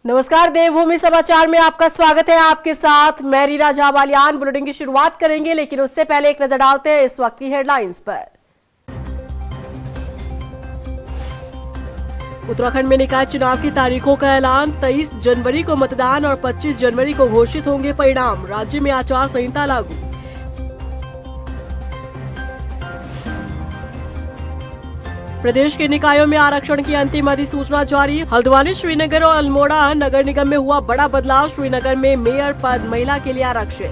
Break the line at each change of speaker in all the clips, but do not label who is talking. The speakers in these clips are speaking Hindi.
नमस्कार, देवभूमि समाचार में आपका स्वागत है। आपके साथ मैं रीना झाबालियान। बुलेटिन की शुरुआत करेंगे, लेकिन उससे पहले एक नजर डालते हैं इस वक्त की हेडलाइंस पर। उत्तराखंड में निकाय चुनाव की तारीखों का ऐलान। 23 जनवरी को मतदान और 25 जनवरी को घोषित होंगे परिणाम। राज्य में आचार संहिता लागू। प्रदेश के निकायों में आरक्षण की अंतिम अधिसूचना जारी। हल्द्वानी, श्रीनगर और अल्मोड़ा नगर निगम में हुआ बड़ा बदलाव। श्रीनगर में मेयर पद महिला के लिए आरक्षित।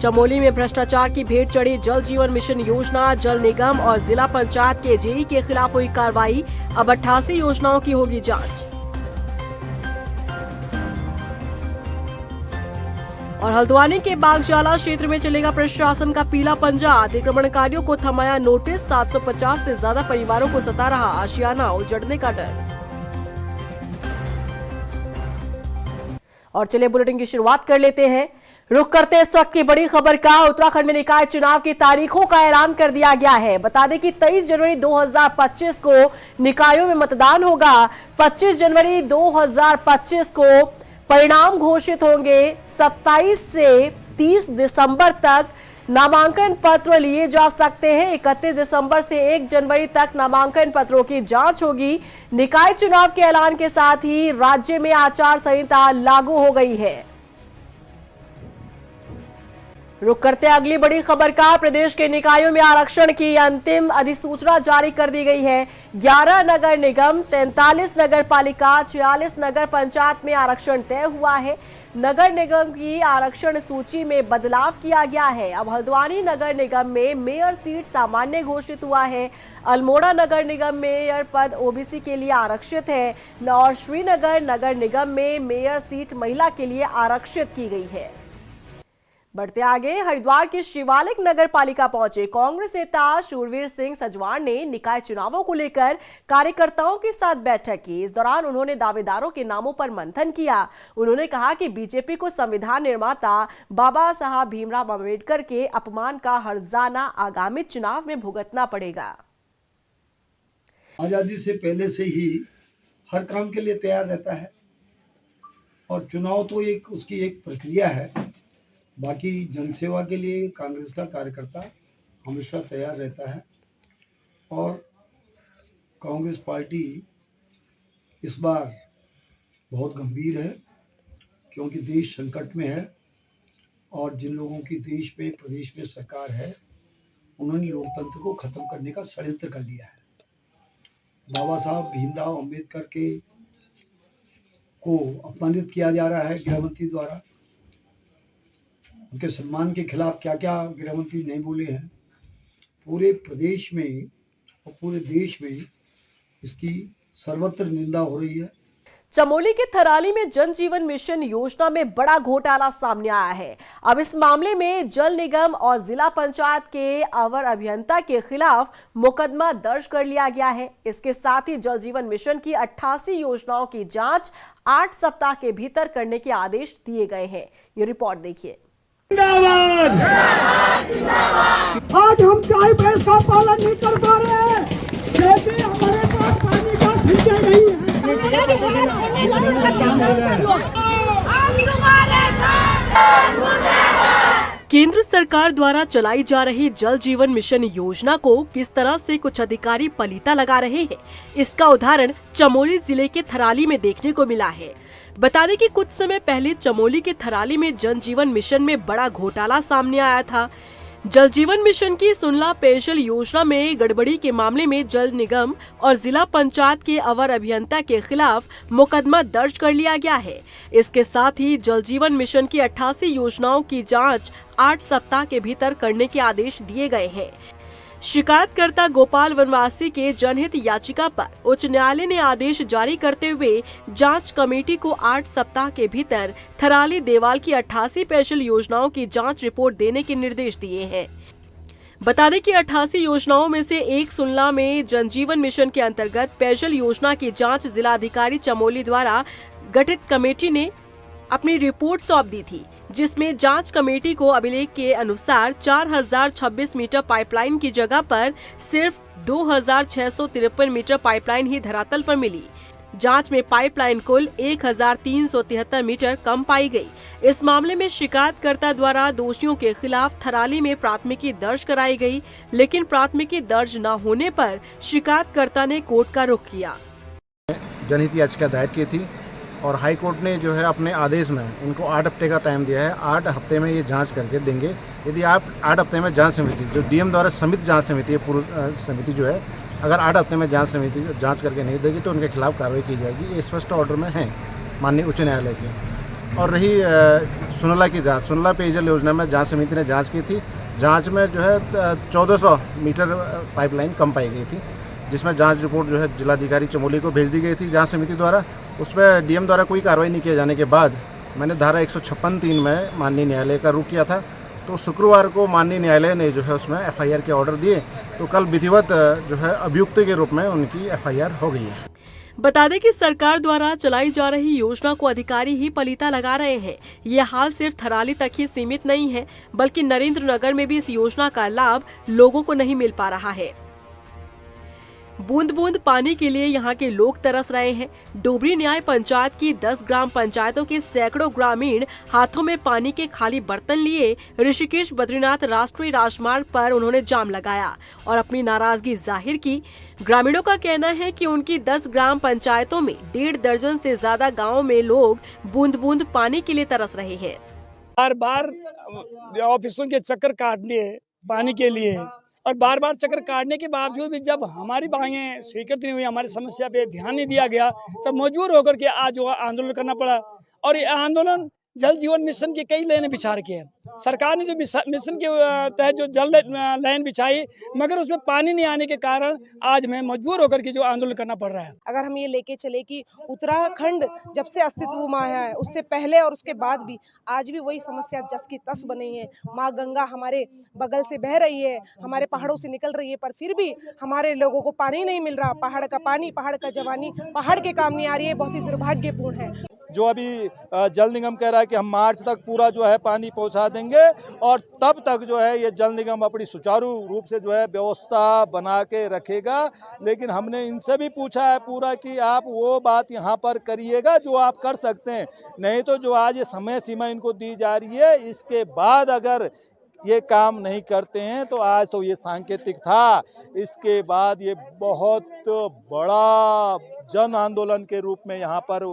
चमोली में भ्रष्टाचार की भेंट चढ़ी जल जीवन मिशन योजना। जल निगम और जिला पंचायत के जेई के खिलाफ हुई कार्रवाई। अब 88 योजनाओं की होगी जांच। और हल्द्वानी के बागजाला क्षेत्र में चलेगा प्रशासन का पीला पंजा। अतिक्रमणकारियों को थमाया नोटिस। 750 से ज्यादा परिवारों को सता रहा आशियाना उजड़ने का डर। और चलिए बुलेटिन की शुरुआत कर लेते हैं। रुक करते इस वक्त की बड़ी खबर का। उत्तराखंड में निकाय चुनाव की तारीखों का ऐलान कर दिया गया है। बता दें कि 23 जनवरी 2025 को निकायों में मतदान होगा। 25 जनवरी 2025 को परिणाम घोषित होंगे। 27 से 30 दिसंबर तक नामांकन पत्र लिए जा सकते हैं। 31 दिसंबर से 1 जनवरी तक नामांकन पत्रों की जांच होगी। निकाय चुनाव के ऐलान के साथ ही राज्य में आचार संहिता लागू हो गई है। रुक करते अगली बड़ी खबर का। प्रदेश के निकायों में आरक्षण की अंतिम अधिसूचना जारी कर दी गई है। 11 नगर निगम, 43 नगर पालिका, 46 नगर पंचायत में आरक्षण तय हुआ है। नगर निगम की आरक्षण सूची में बदलाव किया गया है। अब हल्द्वानी नगर निगम में मेयर सीट सामान्य घोषित हुआ है। अल्मोड़ा नगर निगम मेयर पद ओबीसी के लिए आरक्षित है और श्रीनगर नगर निगम में मेयर सीट महिला के लिए आरक्षित की गई है। बढ़ते आगे, हरिद्वार की शिवालिक नगर पालिका पहुंचे कांग्रेस नेता शूरवीर सिंह सजवाण ने निकाय चुनावों को लेकर कार्यकर्ताओं के साथ बैठक की। इस दौरान उन्होंने दावेदारों के नामों पर मंथन किया। उन्होंने कहा कि बीजेपी को संविधान निर्माता बाबा साहब भीमराव अम्बेडकर के अपमान का हर्जाना आगामी चुनाव में भुगतना पड़ेगा।
आजादी से पहले से ही हर काम के लिए तैयार रहता है और चुनाव तो उसकी एक प्रक्रिया है। बाकी जनसेवा के लिए कांग्रेस का कार्यकर्ता हमेशा तैयार रहता है और कांग्रेस पार्टी इस बार बहुत गंभीर है क्योंकि देश संकट में है और जिन लोगों की देश में प्रदेश में सरकार है उन्होंने लोकतंत्र को खत्म करने का षड्यंत्र कर लिया है। बाबा साहब भीमराव अम्बेडकर को अपमानित किया जा रहा है गृहमंत्री द्वारा। उनके सम्मान के खिलाफ क्या क्या गृहमंत्री नहीं बोले हैं। पूरे प्रदेश में और पूरे देश में इसकी सर्वत्र निंदा हो रही है।
चमोली के थराली में जन जीवन मिशन योजना में बड़ा घोटाला सामने आया है। अब इस मामले में जल निगम और जिला पंचायत के अवर अभियंता के खिलाफ मुकदमा दर्ज कर लिया गया है। इसके साथ ही जल जीवन मिशन की 88 योजनाओं की जांच 8 सप्ताह के भीतर करने के आदेश दिए गए हैं। ये रिपोर्ट देखिए।
आज हम चाय बैल का पालन नहीं कर पा रहे हैं, जैसे हमारे पास पानी का सिंचाई नहीं है।
केंद्र सरकार द्वारा चलाई जा रही जल जीवन मिशन योजना को किस तरह से कुछ अधिकारी पलीता लगा रहे हैं, इसका उदाहरण चमोली जिले के थराली में देखने को मिला है। बता दें कि कुछ समय पहले चमोली के थराली में जल जीवन मिशन में बड़ा घोटाला सामने आया था। जल जीवन मिशन की सुनला पेयजल योजना में गड़बड़ी के मामले में जल निगम और जिला पंचायत के अवर अभियंता के खिलाफ मुकदमा दर्ज कर लिया गया है। इसके साथ ही जल जीवन मिशन की 88 योजनाओं की जांच 8 सप्ताह के भीतर करने के आदेश दिए गए हैं। शिकायतकर्ता गोपाल वनवासी के जनहित याचिका पर उच्च न्यायालय ने आदेश जारी करते हुए जांच कमेटी को 8 सप्ताह के भीतर थराली देवाल की 88 पेयजल योजनाओं की जांच रिपोर्ट देने के निर्देश दिए हैं। बता दें कि 88 योजनाओं में से एक सुनला में जनजीवन मिशन के अंतर्गत पेयजल योजना की जांच जिलाधिकारी चमोली द्वारा गठित कमेटी ने अपनी रिपोर्ट सौंप दी थी, जिसमें जांच कमेटी को अभिलेख के अनुसार 4026 मीटर पाइपलाइन की जगह पर सिर्फ 2653 मीटर पाइपलाइन ही धरातल पर मिली। जांच में पाइपलाइन कुल 1373 मीटर कम पाई गई। इस मामले में शिकायतकर्ता द्वारा दोषियों के खिलाफ थराली में प्राथमिकी दर्ज कराई गई, लेकिन प्राथमिकी दर्ज न होने पर शिकायतकर्ता ने कोर्ट का रुख किया।
जनहित याचिका दायर की थी और हाई कोर्ट ने जो है अपने आदेश में उनको 8 हफ्ते का टाइम दिया है। 8 हफ्ते में ये जांच करके देंगे। यदि आप 8 हफ्ते में जांच समिति, जो डीएम द्वारा समित जांच समिति है, पूर्व समिति जो है, अगर 8 हफ्ते में जांच समिति जांच करके नहीं देगी तो उनके खिलाफ कार्रवाई की जाएगी। ये स्पष्ट ऑर्डर में है माननीय उच्च न्यायालय के। और रही सुनला की जाँच, सुनला पेयजल योजना में जाँच समिति ने जाँच की थी। जाँच में जो है 1400 मीटर पाइपलाइन कम पाई गई थी, जिसमें जांच रिपोर्ट जो है जिलाधिकारी चमोली को भेज दी गई थी जांच समिति द्वारा। उसमें डीएम द्वारा कोई कार्रवाई नहीं किए जाने के बाद मैंने धारा 156(3) में माननीय न्यायालय का रुख किया था। तो शुक्रवार को माननीय न्यायालय ने जो है उसमें एफआईआर के ऑर्डर दिए। तो कल विधिवत जो है अभियुक्त के रूप में उनकी एफआईआर हो गई है।
बता दें कि सरकार द्वारा चलाई जा रही योजना को अधिकारी ही पलीता लगा रहे हैं। ये हाल सिर्फ थराली तक ही सीमित नहीं है, बल्कि नरेंद्र नगर में भी इस योजना का लाभ लोगों को नहीं मिल पा रहा है। बूंद बूंद पानी के लिए यहाँ के लोग तरस रहे हैं। डोबरी न्याय पंचायत की 10 ग्राम पंचायतों के सैकड़ों ग्रामीण हाथों में पानी के खाली बर्तन लिए ऋषिकेश बद्रीनाथ राष्ट्रीय राजमार्ग पर उन्होंने जाम लगाया और अपनी नाराजगी जाहिर की। ग्रामीणों का कहना है कि उनकी 10 ग्राम पंचायतों में 1.5 दर्जन से ज्यादा गाँव में लोग बूंद बूंद पानी के लिए तरस रहे हैं।
बार बार ऑफिसों के चक्कर काटने पानी के लिए, और बार बार चक्कर काटने के बावजूद भी जब हमारी मांगें स्वीकृत नहीं हुई, हमारी समस्या पे ध्यान नहीं दिया गया, तब मजबूर होकर के आज वो आंदोलन करना पड़ा। और ये आंदोलन जल जीवन मिशन की कई लाइनें बिछा रखी है। सरकार ने जो मिशन के तहत जो जल लाइन बिछाई, मगर उसमें पानी नहीं आने के कारण आज मैं मजबूर होकर के जो आंदोलन करना पड़ रहा है।
अगर हम ये लेके चले कि उत्तराखंड जब से अस्तित्व में आया है, उससे पहले और उसके बाद भी आज भी वही समस्या जस की तस बनी है। माँ गंगा हमारे बगल से बह रही है, हमारे पहाड़ों से निकल रही है, पर फिर भी हमारे लोगों को पानी नहीं मिल रहा। पहाड़ का पानी, पहाड़ का जवानी पहाड़ के काम नहीं आ रही है। बहुत ही दुर्भाग्यपूर्ण है।
जो अभी जल निगम कह रहा है कि हम मार्च तक पूरा जो है पानी पहुंचा देंगे, और तब तक जो है ये जल निगम अपनी सुचारू रूप से जो है व्यवस्था बना के रखेगा। लेकिन हमने इनसे भी पूछा है पूरा कि आप वो बात यहाँ पर करिएगा जो आप कर सकते हैं, नहीं तो जो आज ये समय सीमा इनको दी जा रही है, इसके बाद अगर ये काम नहीं करते हैं तो आज तो ये सांकेतिक था, इसके बाद ये बहुत बड़ा जन आंदोलन के रूप में यहाँ पर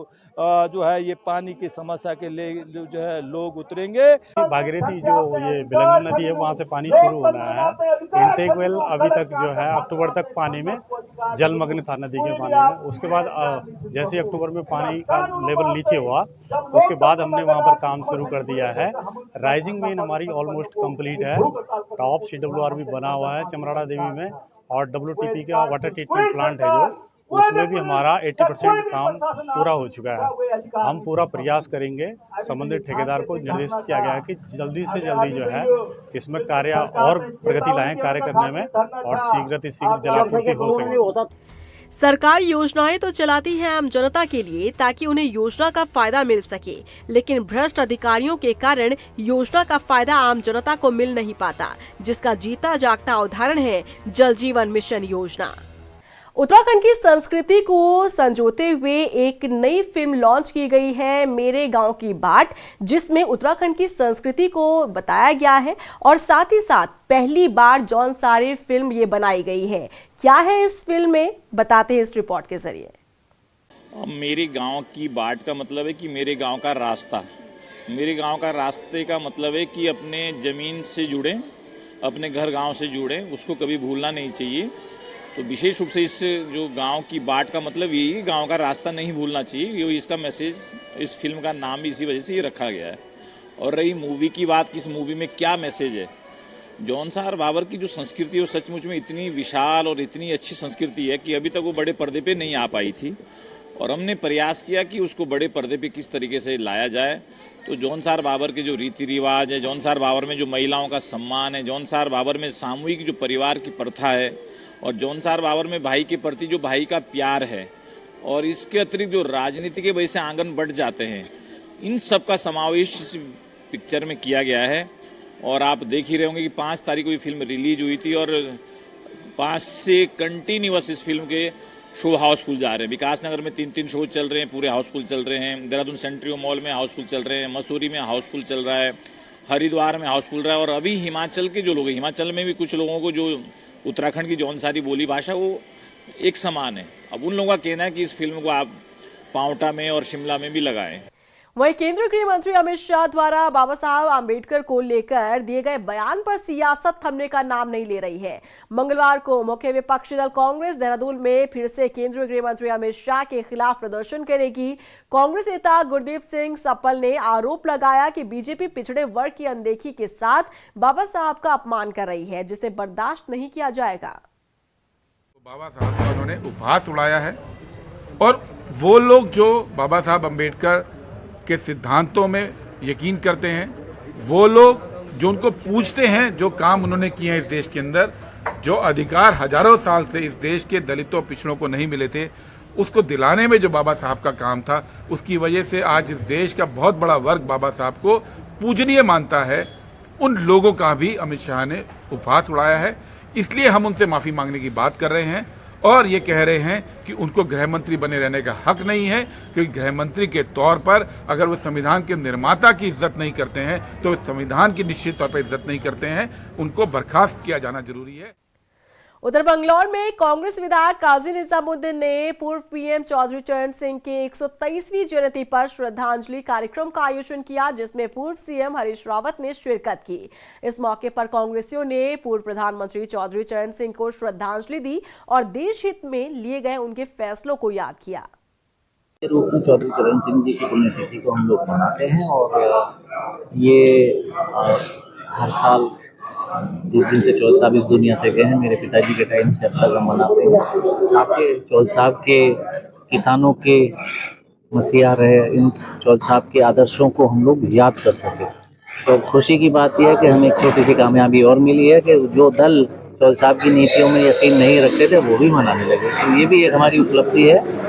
जो है ये पानी की समस्या के लिए जो है लोग उतरेंगे।
भागीरथी जो ये बिलंगम नदी है वहाँ से पानी शुरू होना है। इंटेक वेल अभी तक जो है अक्टूबर तक पानी में जलमग्न था, नदी के पानी में। उसके बाद जैसे अक्टूबर में पानी का लेवल नीचे हुआ, उसके बाद हमने वहाँ पर काम शुरू कर दिया है। राइजिंग मेन हमारी ऑलमोस्ट कंप्लीट है। टॉप CWR भी बना हुआ है चमराड़ा देवी में, और WTP का वाटर ट्रीटमेंट प्लांट है जो, उसमें भी हमारा 80% काम पूरा हो चुका है। हम पूरा प्रयास करेंगे, संबंधित ठेकेदार को निर्देशित किया गया है कि जल्दी से जल्दी जो है इसमें कार्य और प्रगति लाएं कार्य करने में, और शीघ्र जलापूर्ति हो सके।
सरकार योजनाएं तो चलाती है आम जनता के लिए ताकि उन्हें योजना का फायदा मिल सके, लेकिन भ्रष्ट अधिकारियों के कारण योजना का फायदा आम जनता को मिल नहीं पाता, जिसका जीता जागता उदाहरण है जल जीवन मिशन योजना। उत्तराखंड की संस्कृति को संजोते हुए एक नई फिल्म लॉन्च की गई है, मेरे गांव की बाट, जिसमें उत्तराखंड की संस्कृति को बताया गया है और साथ ही साथ पहली बार जौनसारी फिल्म ये बनाई गई है। क्या है इस फिल्म में, बताते हैं इस रिपोर्ट के जरिए।
मेरे गांव की बाट का मतलब है कि मेरे गांव का रास्ता। मेरे गांव का रास्ते का मतलब है कि अपने ज़मीन से जुड़े, अपने घर गांव से जुड़े, उसको कभी भूलना नहीं चाहिए। तो विशेष रूप से इस जो गांव की बाट का मतलब यही, गांव का रास्ता नहीं भूलना चाहिए, ये इसका मैसेज, इस फिल्म का नाम भी इसी वजह से ये रखा गया है। और रही मूवी की बात कि इस मूवी में क्या मैसेज है, जौनसार बाबर की जो संस्कृति है वो सचमुच में इतनी विशाल और इतनी अच्छी संस्कृति है कि अभी तक वो बड़े पर्दे पे नहीं आ पाई थी, और हमने प्रयास किया कि उसको बड़े पर्दे पे किस तरीके से लाया जाए। तो जौनसार बाबर के जो रीति रिवाज है, जौनसार बाबर में जो महिलाओं का सम्मान है, जौनसार बाबर में सामूहिक जो परिवार की प्रथा है, और जौनसार बाबर में भाई के प्रति जो भाई का प्यार है, और इसके अतिरिक्त जो राजनीति के वजह से आंगन बढ़ जाते हैं, इन सब का समावेश इस पिक्चर में किया गया है। और आप देख ही रहे होंगे कि 5 तारीख को ये फिल्म रिलीज हुई थी और 5 से कंटिन्यूअस इस फिल्म के शो हाउसफुल जा रहे हैं। विकास नगर में 3 शो चल रहे हैं, पूरे हाउसफुल चल रहे हैं। देहरादून सेंट्रियो मॉल में हाउसफुल चल रहे हैं, मसूरी में हाउसफुल चल रहा है, हरिद्वार में हाउसफुल रहा है। और अभी हिमाचल के जो लोग हैं, हिमाचल में भी कुछ लोगों को जो उत्तराखंड की जौन सारी बोली भाषा वो एक समान है। अब उन लोगों का कहना है कि इस फिल्म को आप पांवटा में और शिमला में भी लगाएं।
वहीं केंद्रीय गृह मंत्री अमित शाह द्वारा बाबा साहब आम्बेडकर को लेकर दिए गए बयान पर सियासत थमने का नाम नहीं ले रही है। मंगलवार को मुख्य विपक्षी दल कांग्रेस देहरादून में फिर से केंद्रीय गृह मंत्री अमित शाह के खिलाफ प्रदर्शन करेगी। कांग्रेस नेता गुरदीप सिंह सप्पल ने आरोप लगाया कि बीजेपी पिछड़े वर्ग की अनदेखी के साथ बाबा साहब का अपमान कर रही है, जिसे बर्दाश्त नहीं किया जाएगा।
बाबा साहब का उन्होंने उपहास उड़ाया है और वो लोग जो बाबा साहब अम्बेडकर के सिद्धांतों में यकीन करते हैं, वो लोग जो उनको पूछते हैं, जो काम उन्होंने किए हैं इस देश के अंदर, जो अधिकार हजारों साल से इस देश के दलितों पिछड़ों को नहीं मिले थे, उसको दिलाने में जो बाबा साहब का काम था, उसकी वजह से आज इस देश का बहुत बड़ा वर्ग बाबा साहब को पूजनीय मानता है। उन लोगों का भी अमित शाह ने उपहास उड़ाया है। इसलिए हम उनसे माफ़ी मांगने की बात कर रहे हैं और ये कह रहे हैं कि उनको गृह मंत्री बने रहने का हक नहीं है, क्योंकि गृह मंत्री के तौर पर अगर वो संविधान के निर्माता की इज्जत नहीं करते हैं तो वे संविधान की निश्चित तौर पर इज्जत नहीं करते हैं। उनको बर्खास्त किया जाना जरूरी है।
उधर बंगलौर में कांग्रेस विधायक काजी निजामुद्दीन ने पूर्व पीएम चौधरी चरण सिंह के 123वीं जयंती पर श्रद्धांजलि कार्यक्रम का आयोजन किया, जिसमें पूर्व सीएम हरीश रावत ने शिरकत की। इस मौके पर कांग्रेसियों ने पूर्व प्रधानमंत्री चौधरी चरण सिंह को श्रद्धांजलि दी और देश हित में लिए गए उनके फैसलों को याद किया।
रूप में चौधरी चरण सिंह जी की पुण्यतिथि को हम लोग मनाते हैं और ये हर साल जिस दिन से चौधरी साहब इस दुनिया से गए हैं, मेरे पिताजी के टाइम से अब तक हम मनाते हैं। आपके चौधरी साहब के किसानों के मसीहा रहे, इन चौधरी साहब के आदर्शों को हम लोग याद कर सके। तो खुशी की बात यह है कि हमें एक छोटी सी कामयाबी और मिली है कि जो दल चौधरी साहब की नीतियों में यकीन नहीं रखते थे वो भी मनाने लगे, तो ये भी एक हमारी उपलब्धि है।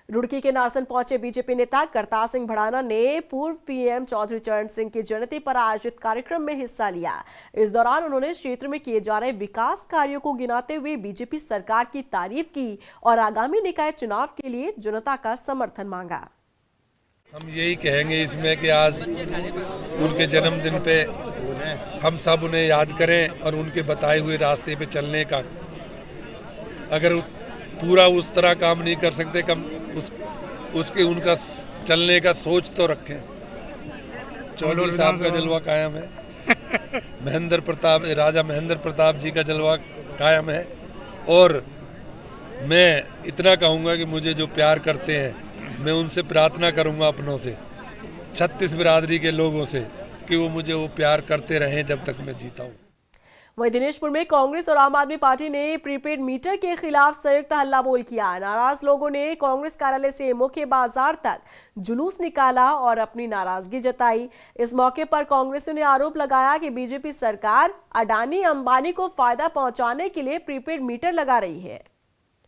रुड़की के नारसन पहुंचे बीजेपी नेता करतार सिंह भड़ाना ने पूर्व पीएम चौधरी चरण सिंह की जयंती पर आयोजित कार्यक्रम में हिस्सा लिया। इस दौरान उन्होंने क्षेत्र में किए जा रहे विकास कार्यों को गिनाते हुए बीजेपी सरकार की तारीफ की और आगामी निकाय चुनाव के लिए जनता का समर्थन मांगा।
हम यही कहेंगे इसमें कि आज उनके जन्मदिन पे हम सब उन्हें याद करें और उनके बताए हुए रास्ते पे चलने का, अगर पूरा उस तरह काम नहीं कर सकते कम उसके उनका चलने का सोच तो रखें। चौधरी साहब का जलवा कायम है, राजा महेंद्र प्रताप जी का जलवा कायम है। और मैं इतना कहूँगा कि मुझे जो प्यार करते हैं, मैं उनसे प्रार्थना करूँगा अपनों से, 36 बिरादरी के लोगों से, कि वो मुझे वो प्यार करते रहें जब तक मैं जीता हूँ।
वहीं दिनेशपुर में कांग्रेस और आम आदमी पार्टी ने प्रीपेड मीटर के खिलाफ संयुक्त हल्ला बोल किया। नाराज लोगों ने कांग्रेस कार्यालय से मुख्य बाजार तक जुलूस निकाला और अपनी नाराजगी जताई। इस मौके पर कांग्रेसियों ने आरोप लगाया कि बीजेपी सरकार अडानी अंबानी को फायदा पहुंचाने के लिए प्रीपेड मीटर लगा रही है।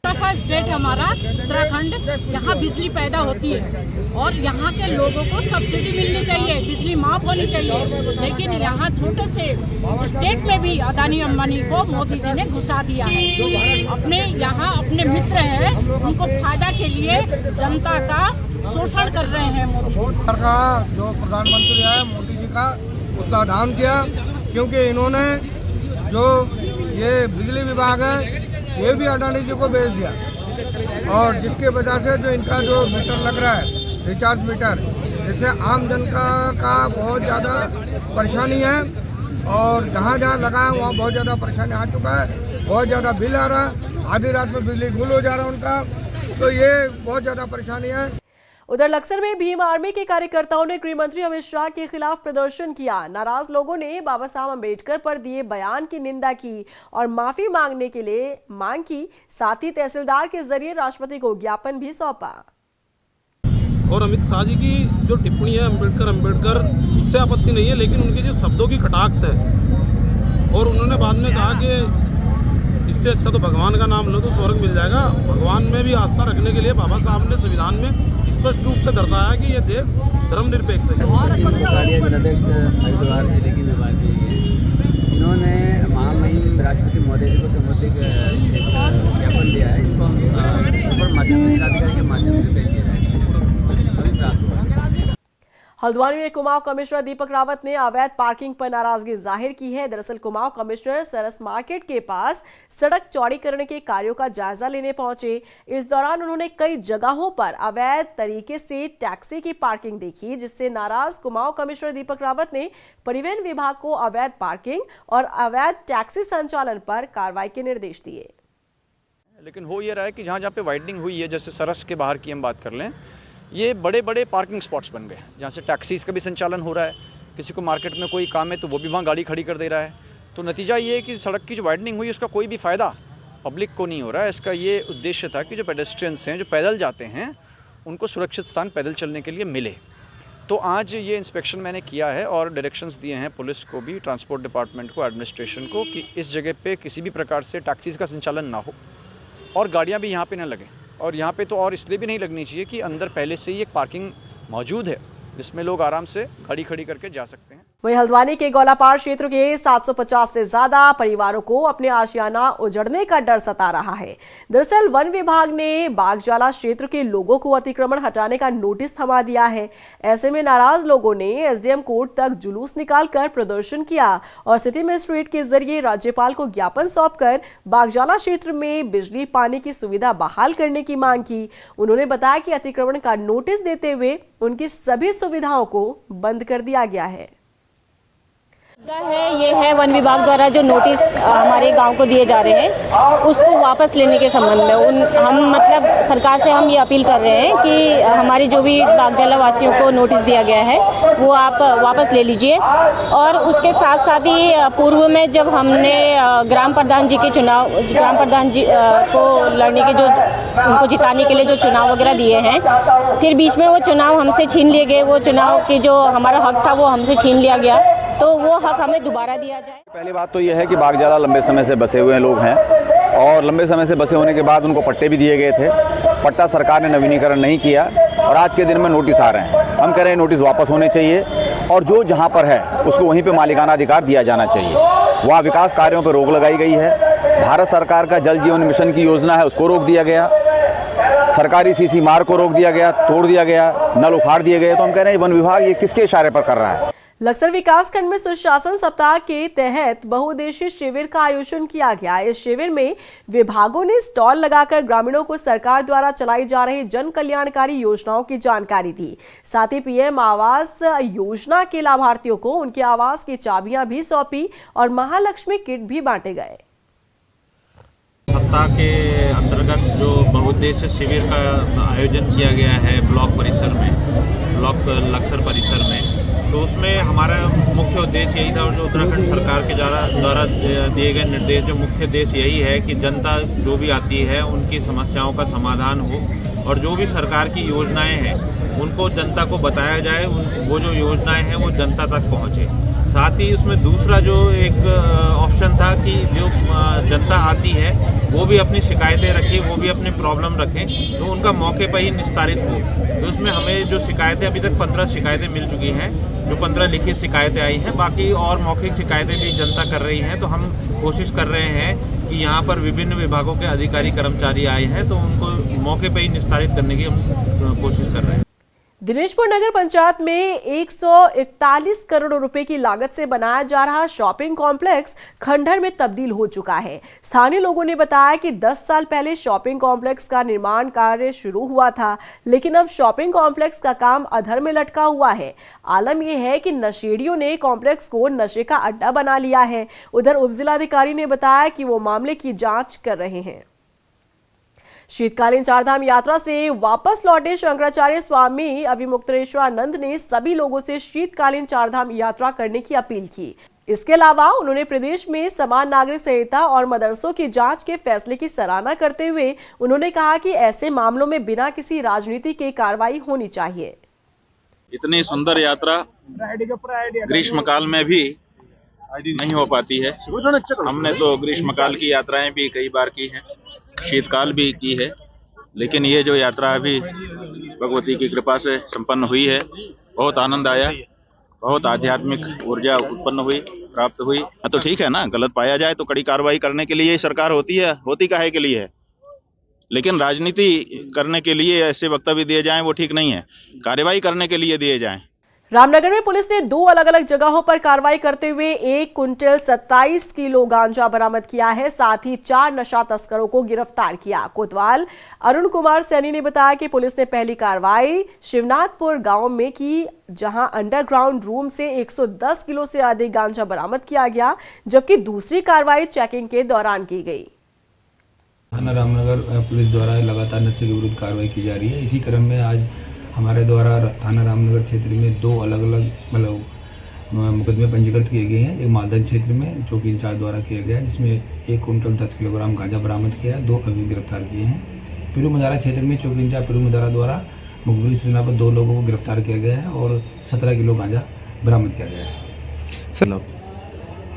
ऐसा स्टेट हमारा उत्तराखंड, यहाँ बिजली पैदा होती है और यहाँ के लोगों को सब्सिडी मिलनी चाहिए, बिजली माफ होनी चाहिए, लेकिन यहाँ छोटे से स्टेट में भी अदानी अंबानी को मोदी जी ने घुसा दिया है। अपने यहाँ अपने मित्र हैं, उनको फायदा के लिए जनता का शोषण कर रहे हैं। मोदी
सरकार जो प्रधानमंत्री है मोदी जी का उसका दान किया, क्योंकि इन्होंने जो ये बिजली विभाग है ये भी अडानी जी को बेच दिया, और जिसके वजह से जो इनका जो मीटर लग रहा है रिचार्ज मीटर, जिससे आम जनता का बहुत ज़्यादा परेशानी है और जहाँ जहाँ लगा है वहाँ बहुत ज़्यादा परेशानी आ चुका है, बहुत ज़्यादा बिल आ रहा है, आधी रात में बिजली गुल हो जा रहा है उनका, तो ये बहुत ज़्यादा परेशानी है।
उधर लक्सर में भीम आर्मी के कार्यकर्ताओं ने गृह मंत्री अमित शाह के खिलाफ प्रदर्शन किया। नाराज लोगों ने बाबा साहब अम्बेडकर पर दिए बयान की निंदा की और माफी मांगने के लिए मांग की। साथ ही तहसीलदार के जरिए राष्ट्रपति को ज्ञापन भी सौंपा।
और अमित शाह जी की जो टिप्पणी है अम्बेडकर उससे आपत्ति नहीं है, लेकिन उनके जो शब्दों की कटाक्ष है, और उन्होंने बाद में कहा कि इससे अच्छा तो भगवान का नाम लो तो स्वर्ग मिल जाएगा। भगवान में भी आस्था रखने के लिए बाबा साहब ने संविधान में स्पष्ट रूप से दर्शाया कि ये देश धर्मनिरपेक्ष है।
जिलाध्यक्ष हरिद्वार जिले की विभाग के लिए इन्होंने महामहिम राष्ट्रपति महोदय जी को संबोधित ज्ञापन दिया है। इनको ऊपर माध्यम जिलाधिकारी के माध्यम से भेज दिया है, अभी प्राप्त हुआ।
हल्द्वानी में कुमाऊं कमिश्नर दीपक रावत ने अवैध पार्किंग पर नाराजगी जाहिर की है। दरअसल कुमाऊं कमिश्नर सरस मार्केट के पास सड़क चौड़ीकरण के कार्यों का जायजा लेने पहुंचे। इस दौरान उन्होंने कई जगहों पर अवैध तरीके से टैक्सी की पार्किंग देखी, जिससे नाराज कुमाऊं कमिश्नर दीपक रावत ने परिवहन विभाग को अवैध पार्किंग और अवैध टैक्सी संचालन पर कार्रवाई के निर्देश दिए।
लेकिन हो ये रहा है कि जहाँ पे वाइडनिंग हुई है, जैसे सरस के बाहर की हम बात कर लें, ये बड़े बड़े पार्किंग स्पॉट्स बन गए जहाँ से टैक्सीज़ का भी संचालन हो रहा है। किसी को मार्केट में कोई काम है तो वो भी वहाँ गाड़ी खड़ी कर दे रहा है। तो नतीजा ये है कि सड़क की जो वाइडनिंग हुई उसका कोई भी फ़ायदा पब्लिक को नहीं हो रहा है। इसका ये उद्देश्य था कि जो पेडेस्ट्रियंस हैं, जो पैदल जाते हैं, उनको सुरक्षित स्थान पैदल चलने के लिए मिले। तो आज ये इंस्पेक्शन मैंने किया है और डायरेक्शंस दिए हैं पुलिस को भी, ट्रांसपोर्ट डिपार्टमेंट को, एडमिनिस्ट्रेशन को, कि इस जगह पे किसी भी प्रकार से टैक्सीज़ का संचालन ना हो और गाड़ियाँ भी यहाँ पे ना लगें। और यहाँ पे तो और इसलिए भी नहीं लगनी चाहिए कि अंदर पहले से ही एक पार्किंग मौजूद है जिसमें लोग आराम से गाड़ी खड़ी करके जा सकते हैं।
वहीं हल्द्वानी के गौलापार क्षेत्र के 750 से ज्यादा परिवारों को अपने आशियाना उजड़ने का डर सता रहा है। दरअसल वन विभाग ने बागजाला क्षेत्र के लोगों को अतिक्रमण हटाने का नोटिस थमा दिया है। ऐसे में नाराज लोगों ने एसडीएम कोर्ट तक जुलूस निकालकर प्रदर्शन किया और सिटी मजिस्ट्रेट के जरिए राज्यपाल को ज्ञापन सौंपकर बागजाला क्षेत्र में बिजली पानी की सुविधा बहाल करने की मांग की। उन्होंने बताया कि अतिक्रमण का नोटिस देते हुए उनकी सभी सुविधाओं को बंद कर दिया गया है।
ये है वन विभाग द्वारा जो नोटिस हमारे गांव को दिए जा रहे हैं उसको वापस लेने के संबंध में हम मतलब सरकार से हम ये अपील कर रहे हैं कि हमारी जो भी बागजाला वासियों को नोटिस दिया गया है वो आप वापस ले लीजिए। और उसके साथ साथ ही पूर्व में जब हमने ग्राम प्रधान जी के चुनाव, ग्राम प्रधान जी को लड़ने के जो उनको जिताने के लिए जो चुनाव वगैरह दिए हैं, फिर बीच में वो चुनाव हमसे छीन लिए गए। वो चुनाव के जो हमारा हक था वो हमसे छीन लिया गया, तो वो हक हमें दोबारा दिया जाए।
पहली बात तो यह है कि बागजाला लंबे समय से बसे हुए लोग हैं और लंबे समय से बसे होने के बाद उनको पट्टे भी दिए गए थे। पट्टा सरकार ने नवीनीकरण नहीं किया और आज के दिन में नोटिस आ रहे हैं। हम कह रहे हैं नोटिस वापस होने चाहिए और जो जहां पर है उसको वहीं पे मालिकाना अधिकार दिया जाना चाहिए। वहाँ विकास कार्यों पर रोक लगाई गई है। भारत सरकार का जल जीवन मिशन की योजना है उसको रोक दिया गया, सरकारी सीसी मार्ग को रोक दिया गया, तोड़ दिया गया, नल उखाड़ दिए गए। तो हम कह रहे हैं वन विभाग ये किसके इशारे पर कर रहा है।
लक्सर विकास खंड में सुशासन सप्ताह के तहत बहुउद्देशीय शिविर का आयोजन किया गया। इस शिविर में विभागों ने स्टॉल लगाकर ग्रामीणों को सरकार द्वारा चलाई जा रही जन कल्याणकारी योजनाओं की जानकारी दी। साथ ही पीएम आवास योजना के लाभार्थियों को उनके आवास की चाबियां भी सौंपी और महालक्ष्मी किट भी बांटे गए।
सप्ताह के अंतर्गत जो बहुउद्देशीय शिविर का आयोजन किया गया है ब्लॉक परिसर में, ब्लॉक लक्सर परिसर में, तो उसमें हमारा मुख्य उद्देश्य यही था, जो उत्तराखंड सरकार के द्वारा दिए गए निर्देश, जो मुख्य उद्देश्य यही है कि जनता जो भी आती है उनकी समस्याओं का समाधान हो और जो भी सरकार की योजनाएं हैं उनको जनता को बताया जाए, वो जो योजनाएं हैं वो जनता तक पहुँचे। साथ ही उसमें दूसरा जो एक ऑप्शन था कि जो जनता आती है वो भी अपनी शिकायतें रखें, वो भी अपनी प्रॉब्लम रखें, तो उनका मौके पर ही निस्तारित हो। तो उसमें हमें जो शिकायतें अभी तक 15 शिकायतें मिल चुकी हैं, जो 15 लिखित शिकायतें आई हैं, बाकी और मौखिक शिकायतें भी जनता कर रही हैं। तो हम कोशिश कर रहे हैं कि यहाँ पर विभिन्न विभागों के अधिकारी कर्मचारी आए हैं तो उनको मौके पर ही निस्तारित करने की हम कोशिश कर रहे हैं।
दिनेशपुर नगर पंचायत में 141 करोड़ रुपए की लागत से बनाया जा रहा शॉपिंग कॉम्प्लेक्स खंडहर में तब्दील हो चुका है। स्थानीय लोगों ने बताया कि 10 साल पहले शॉपिंग कॉम्प्लेक्स का निर्माण कार्य शुरू हुआ था, लेकिन अब शॉपिंग कॉम्प्लेक्स का काम अधर में लटका हुआ है। आलम यह है कि नशेड़ियों ने कॉम्प्लेक्स को नशे का अड्डा बना लिया है। उधर उपजिलाधिकारी ने बताया कि वो मामले की जाँच कर रहे हैं। शीतकालीन चारधाम यात्रा से वापस लौटे शंकराचार्य स्वामी अविमुक्तेश्वरानंद ने सभी लोगों से शीतकालीन चारधाम यात्रा करने की अपील की। इसके अलावा उन्होंने प्रदेश में समान नागरिक संहिता और मदरसों की जांच के फैसले की सराहना करते हुए उन्होंने कहा कि ऐसे मामलों में बिना किसी राजनीति के कार्रवाई होनी चाहिए।
इतनी सुंदर यात्रा ग्रीष्मकाल में भी नहीं हो पाती है। हमने तो ग्रीष्मकाल की यात्राएं भी कई बार की हैं, शीतकाल भी की है, लेकिन ये जो यात्रा अभी भगवती की कृपा से संपन्न हुई है, बहुत आनंद आया, बहुत आध्यात्मिक ऊर्जा उत्पन्न हुई, प्राप्त हुई। तो ठीक है ना, गलत पाया जाए तो कड़ी कार्रवाई करने के लिए सरकार होती है, होती काहे के लिए है, लेकिन राजनीति करने के लिए ऐसे वक्तव्य दिए जाएं वो ठीक नहीं है, कार्रवाई करने के लिए दिए जाएं।
रामनगर में पुलिस ने 2 अलग अलग जगहों पर कार्रवाई करते हुए 1 क्विंटल 27 किलो गांजा बरामद किया है। साथ ही 4 नशा तस्करों को गिरफ्तार किया। कोतवाल अरुण कुमार सैनी ने बताया कि पुलिस ने पहली कार्रवाई शिवनाथपुर गांव में की, जहां अंडरग्राउंड रूम से 110 किलो से अधिक गांजा बरामद किया गया, जबकि दूसरी कार्रवाई चेकिंग के दौरान की गई।
थाना रामनगर पुलिस द्वारा लगातार नशे के विरुद्ध कार्रवाई की जा रही है। इसी क्रम में आज हमारे द्वारा थाना रामनगर क्षेत्र में 2 अलग अलग मुकदमे पंजीकृत किए गए हैं। एक मालदन क्षेत्र में चौकी इंचार्ज द्वारा किया गया है, जिसमें 1 कुंटल 10 किलोग्राम गांजा बरामद किया है। 2 अभियुक्त गिरफ्तार किए हैं। पिरू मदारा क्षेत्र में चौकी इंचार्ज पिरू मदारा द्वारा मुखबिरी सूचना पर 2 लोगों को गिरफ्तार किया गया है और 17 किलो गांजा बरामद किया गया है।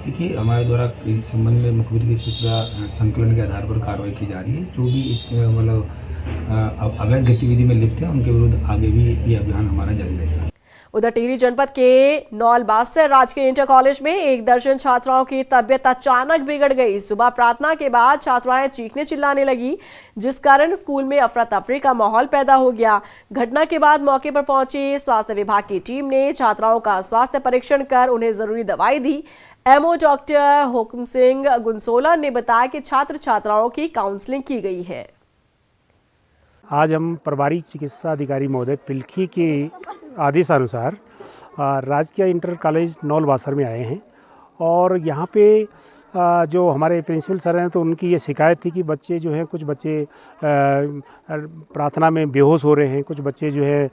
देखिए, हमारे द्वारा इस संबंध में मुखबिरी की सूचना संकलन के आधार पर कार्रवाई की जा रही है। जो भी इस अवैध गतिविधि में लिप्त है उनके विरुद्ध आगे भी ये अभियान हमारा जारी रहेगा।
उधर टिहरी जनपद के नौलबासर राजकीय इंटर कॉलेज में 1 दर्जन छात्राओं की तबीयत अचानक बिगड़ गई। सुबह प्रार्थना के बाद छात्राएं चीखने चिल्लाने लगी, जिस कारण स्कूल में अफरा तफरी का माहौल पैदा हो गया। घटना के बाद मौके पर पहुंची स्वास्थ्य विभाग की टीम ने छात्राओं का स्वास्थ्य परीक्षण कर उन्हें जरूरी दवाई दी। एमओ डॉक्टर हुक्म सिंह गुंसोला ने बताया कि छात्र छात्राओं की काउंसलिंग की गई है।
आज हम प्रभारी चिकित्सा अधिकारी महोदय पिल्खी के आदेशानुसार राजकीय इंटर कॉलेज नौलबासर में आए हैं और यहाँ पे जो हमारे प्रिंसिपल सर हैं तो उनकी ये शिकायत थी कि बच्चे जो हैं, कुछ बच्चे प्रार्थना में बेहोश हो रहे हैं, कुछ बच्चे जो है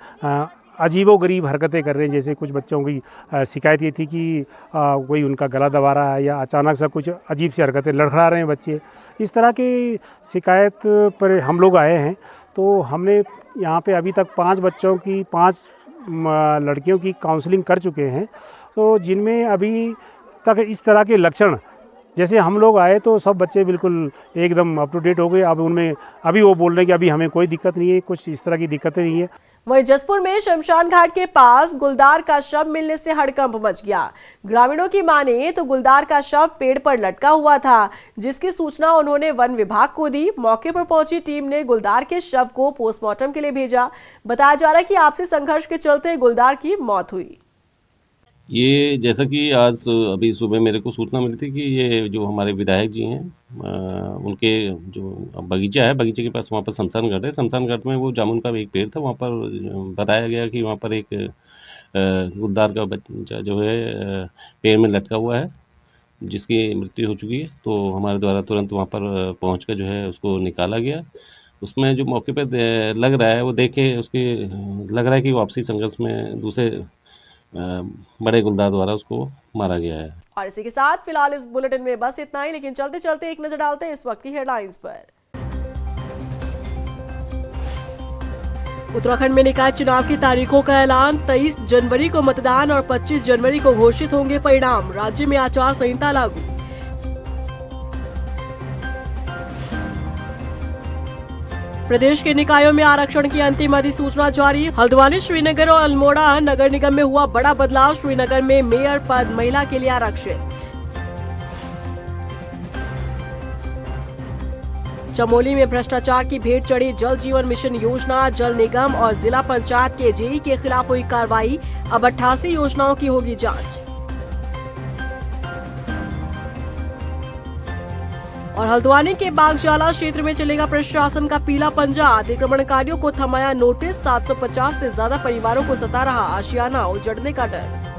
अजीबोगरीब हरकतें कर रहे हैं। जैसे कुछ बच्चों की शिकायत ये थी कि कोई उनका गला दबा रहा है या अचानक से कुछ अजीब सी हरकतें लड़खड़ा रहे हैं बच्चे। इस तरह की शिकायत पर हम लोग आए हैं। तो हमने यहाँ पे अभी तक 5 बच्चों की 5 लड़कियों की काउंसलिंग कर चुके हैं, तो जिनमें अभी तक इस तरह के लक्षण, जैसे हम लोग आए तो सब बच्चे बिल्कुल एकदम अप टू डेट हो गए। अब उनमें अभी वो बोल रहे हैं कि अभी हमें कोई दिक्कत नहीं है, कुछ इस तरह की दिक्कतें नहीं है।
वहीं जसपुर में शमशान घाट के पास गुलदार का शव मिलने से हड़कंप मच गया। ग्रामीणों की माने तो गुलदार का शव पेड़ पर लटका हुआ था, जिसकी सूचना उन्होंने वन विभाग को दी। मौके पर पहुंची टीम ने गुलदार के शव को पोस्टमार्टम के लिए भेजा। बताया जा रहा है कि आपसी संघर्ष के चलते गुलदार की मौत हुई।
ये जैसा कि आज अभी सुबह मेरे को सूचना मिली थी कि ये जो हमारे विधायक जी हैं उनके जो बगीचा है, बगीचे के पास वहाँ पर शमशान घाट है। शमशान घाट में वो जामुन का एक पेड़ था, वहाँ पर बताया गया कि वहाँ पर एक गुलदार का बच्चा जो है पेड़ में लटका हुआ है, जिसकी मृत्यु हो चुकी है। तो हमारे द्वारा तुरंत वहाँ पर पहुँच कर जो है उसको निकाला गया। उसमें जो मौके पर लग रहा है वो देखे उसके लग रहा है कि वो आपसी संघर्ष में दूसरे बड़े गुलदार द्वारा उसको मारा गया है।
और इसी के साथ फिलहाल इस बुलेटिन में बस इतना ही, लेकिन चलते चलते एक नजर डालते हैं इस वक्त की हेडलाइंस पर। उत्तराखंड में निकाय चुनाव की तारीखों का ऐलान। 23 जनवरी को मतदान और 25 जनवरी को घोषित होंगे परिणाम। राज्य में आचार संहिता लागू। प्रदेश के निकायों में आरक्षण की अंतिम अधिसूचना जारी। हल्द्वानी, श्रीनगर और अल्मोड़ा नगर निगम में हुआ बड़ा बदलाव। श्रीनगर में मेयर पद महिला के लिए आरक्षित। चमोली में भ्रष्टाचार की भेंट चढ़ी जल जीवन मिशन योजना। जल निगम और जिला पंचायत के जेई के खिलाफ हुई कार्रवाई। अब 88 योजनाओं की होगी जांच। और हल्द्वानी के बागजाला क्षेत्र में चलेगा प्रशासन का पीला पंजा। अतिक्रमणकारियों को थमाया नोटिस। 750 से ज्यादा परिवारों को सता रहा आशियाना उजड़ने का डर।